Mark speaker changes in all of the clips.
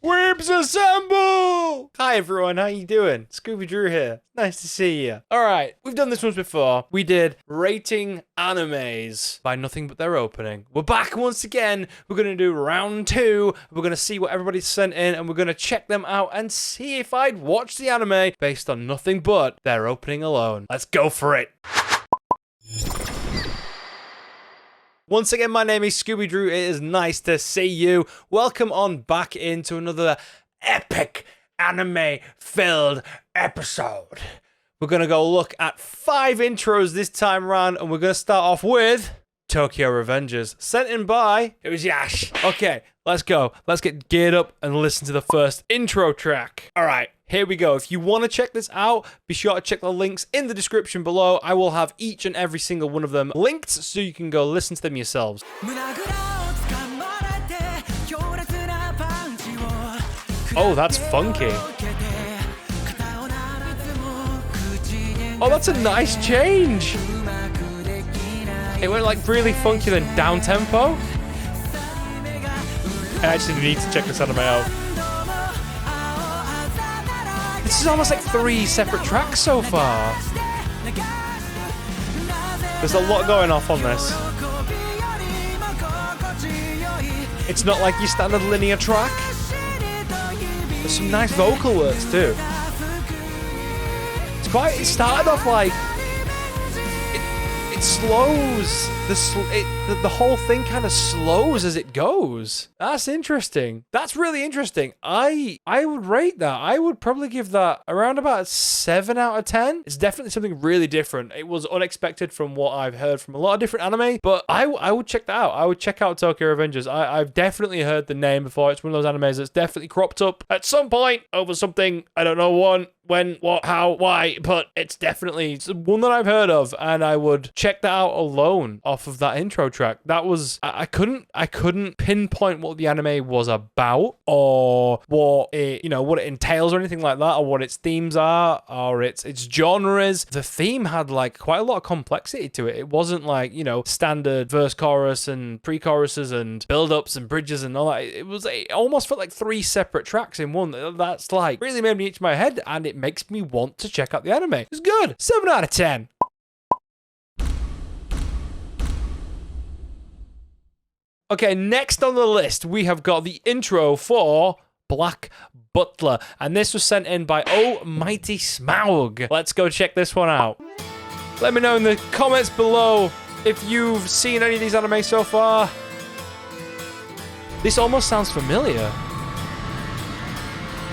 Speaker 1: Weebs assemble! Hi everyone, how you doing? ScoobyDrue here. Nice to see you. Alright, we've done this once before. We did rating animes by nothing but their opening. We're back once again. We're going to do round 2. We're going to see what everybody's sent in and we're going to check them out and see if I'd watch the anime based on nothing but their opening alone. Let's go for it. Once again, my name is ScoobyDrue. It is nice to see you. Welcome on back into another epic anime-filled episode. We're going to go look at 5 intros this time around, and we're going to start off with Tokyo Revengers, sent in by, it was Yash. Okay, let's go. Let's get geared up and listen to the first intro track. All right. Here we go. If you want to check this out, be sure to check the links in the description below. I will have each and every single one of them linked so you can go listen to them yourselves. Oh, that's funky. Oh, that's a nice change. It went like really funky then down tempo. I actually need to check this anime out. This is almost like 3 separate tracks so far. There's a lot going off on this. It's not like your standard linear track. There's some nice vocal works too. It started off like it slows. The whole thing kind of slows as it goes. That's interesting. That's really interesting. I would rate that. I would probably give that around about a 7 out of 10. It's definitely something really different. It was unexpected from what I've heard from a lot of different anime, but I would check that out. I would check out Tokyo Revengers. I've definitely heard the name before. It's one of those animes that's definitely cropped up at some point over something. I don't know when, what, how, why, but it's definitely one that I've heard of, and I would check that out alone off of that intro track. That was I couldn't pinpoint what the anime was about or what it entails or anything like that, or what its themes are or its genres. The theme had like quite a lot of complexity to it. It wasn't like, standard verse, chorus and pre-choruses and build-ups and bridges and all that. It almost felt like 3 separate tracks in one. That's like really made me itch my head, and it makes me want to check out the anime. It's good. 7 out of 10. Okay, next on the list, we have got the intro for Black Butler, and this was sent in by Almighty Smaug. Let's go check this one out. Let me know in the comments below if you've seen any of these anime so far. This almost sounds familiar.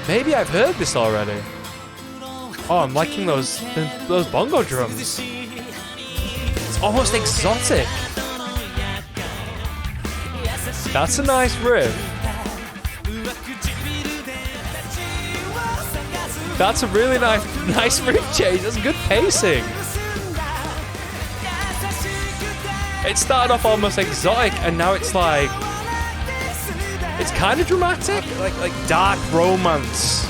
Speaker 1: Maybe I've heard this already. Oh, I'm liking those bongo drums. It's almost exotic. That's a nice riff. That's a really nice riff change. That's good pacing. It started off almost exotic, and now it's like it's kind of dramatic, like dark romance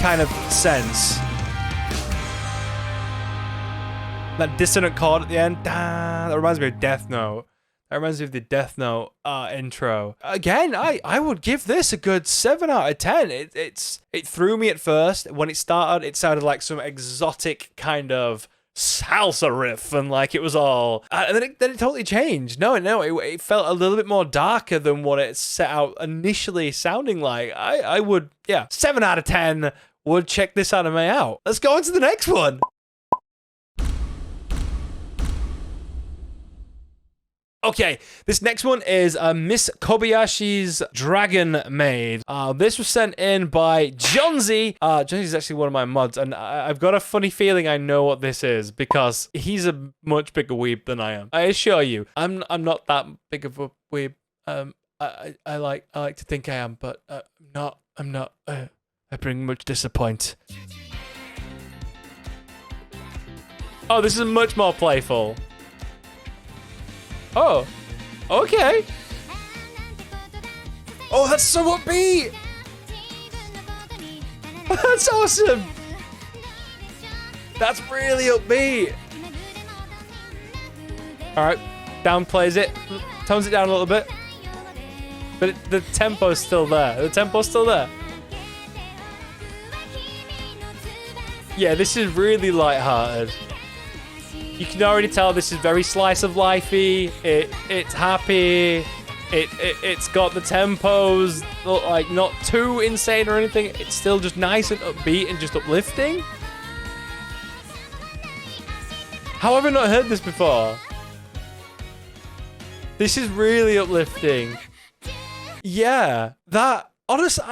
Speaker 1: kind of sense. That dissonant chord at the end, that reminds me of Death Note. That reminds me of the Death Note intro. Again, I would give this a good 7 out of 10. It threw me at first. When it started, it sounded like some exotic kind of salsa riff, and like it was all... and then it totally changed. No, it felt a little bit more darker than what it set out initially sounding like. I would, 7 out of 10 would check this anime out. Let's go on to the next one. Okay, this next one is Miss Kobayashi's Dragon Maid. This was sent in by Jonesy. Jonesy's actually one of my mods, and I've got a funny feeling I know what this is because he's a much bigger weeb than I am. I assure you, I'm not that big of a weeb. I like to think I am, but I'm not. I bring much disappoint. Oh, this is much more playful. Oh, okay. Oh, that's so upbeat. That's awesome. That's really upbeat. All right, downplays it, tones it down a little bit. But the tempo's still there. The tempo's still there. Yeah, this is really lighthearted. You can already tell this is very slice of lifey. It's happy. It's got the tempos, like, not too insane or anything. It's still just nice and upbeat and just uplifting. How have I not heard this before? This is really uplifting. Yeah, that, honestly,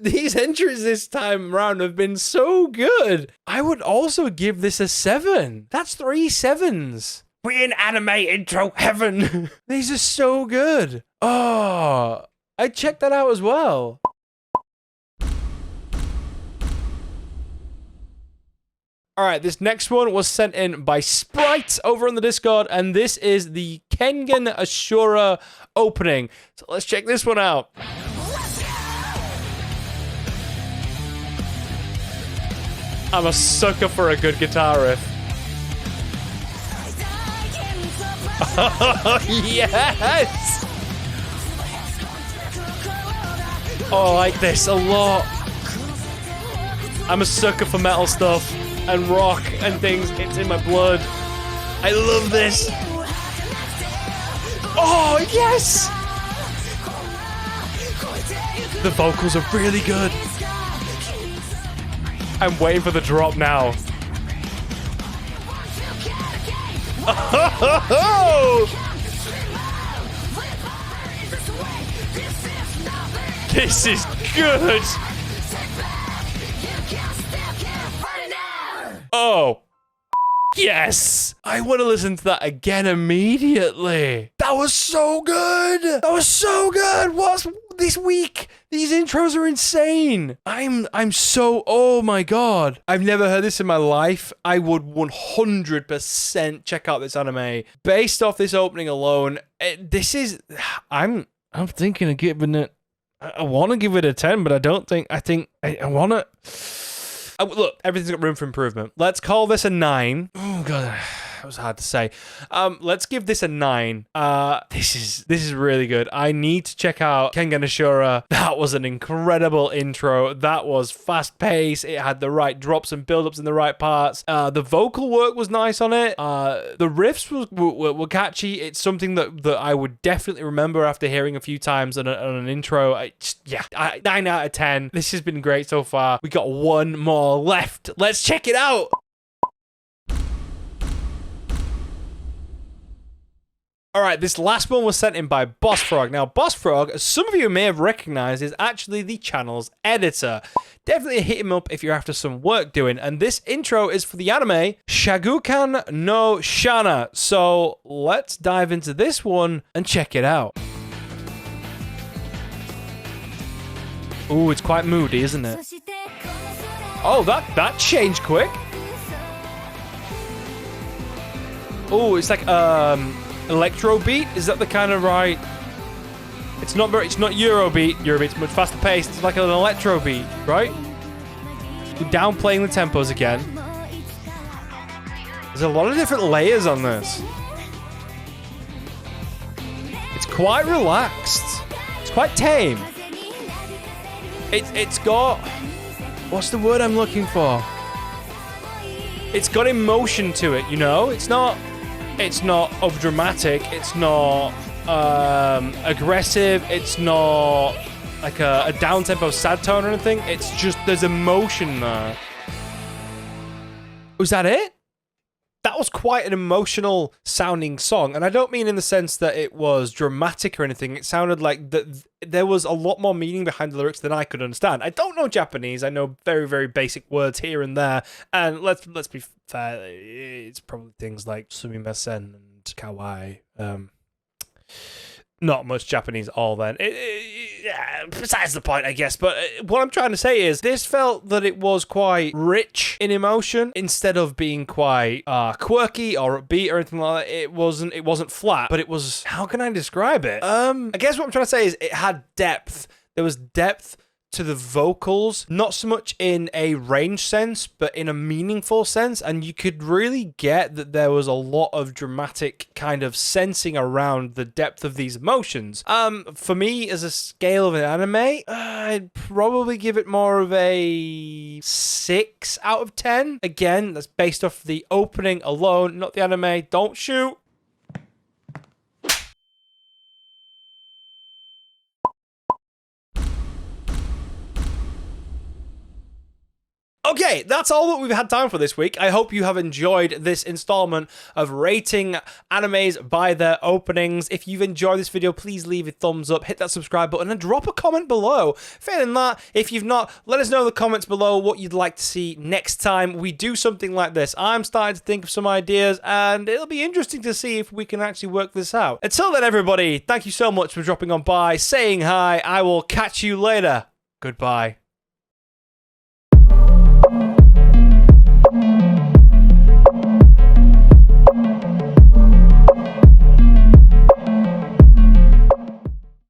Speaker 1: these entries this time around have been so good. I would also give this a 7. That's 3 7s. We're in anime intro heaven. These are so good. Oh, I checked that out as well. All right, this next one was sent in by Sprite over on the Discord, and this is the Kengan Ashura opening. So let's check this one out. I'm a sucker for a good guitar riff. Oh, yes! Oh, I like this a lot. I'm a sucker for metal stuff and rock and things. It's in my blood. I love this. Oh, yes! The vocals are really good. I'm waiting for the drop now. Oh! This is good. Oh, yes! I want to listen to that again immediately. That was so good. That was so good. What's this week? These intros are insane. I'm so, oh my God. I've never heard this in my life. I would 100% check out this anime. Based off this opening alone, this is, I'm thinking of giving it, I want to give it a 10, but I want to, look, everything's got room for improvement. Let's call this a 9. Oh God, that was hard to say. Let's give this a 9. This is really good. I need to check out Kengan Ashura. That was an incredible intro. That was fast paced. It had the right drops and build-ups in the right parts. The vocal work was nice on it. The riffs were catchy. It's something that I would definitely remember after hearing a few times on an intro. 9 out of 10. This has been great so far. We got one more left. Let's check it out. All right, this last one was sent in by bossphrog. Now, bossphrog, as some of you may have recognized, is actually the channel's editor. Definitely hit him up if you're after some work doing. And this intro is for the anime Shagukan no Shana. So let's dive into this one and check it out. Ooh, it's quite moody, isn't it? Oh, that changed quick. Oh, it's like electro beat. Is that the kind of right? It's not Eurobeat. Eurobeat's much faster paced. It's like an electro beat, right? We're downplaying the tempos again. There's a lot of different layers on this. It's quite relaxed. It's quite tame. It's got, what's the word I'm looking for? It's got emotion to it, you know? It's not overdramatic. It's not aggressive. It's not like a down-tempo sad tone or anything. It's just, there's emotion there. Was that it? That was quite an emotional sounding song, and I don't mean in the sense that it was dramatic or anything. It sounded like there was a lot more meaning behind the lyrics than I could understand. I don't know Japanese. I know very, very basic words here and there, and let's be fair, it's probably things like sumimasen and kawaii. Not much Japanese at all then. Besides the point, I guess. But what I'm trying to say is this felt that it was quite rich in emotion instead of being quite quirky or upbeat or anything like that. It wasn't flat, but it was, how can I describe it? I guess what I'm trying to say is it had depth. There was depth to the vocals, not so much in a range sense, but in a meaningful sense, and you could really get that there was a lot of dramatic kind of sensing around the depth of these emotions. For me, as a scale of an anime, I'd probably give it more of a 6 out of 10. Again, that's based off the opening alone, not the anime. Don't shoot. Okay, that's all that we've had time for this week. I hope you have enjoyed this installment of rating animes by their openings. If you've enjoyed this video, please leave a thumbs up, hit that subscribe button, and drop a comment below. Failing that, if you've not, let us know in the comments below what you'd like to see next time we do something like this. I'm starting to think of some ideas, and it'll be interesting to see if we can actually work this out. Until then, everybody, thank you so much for dropping on by, saying hi. I will catch you later. Goodbye.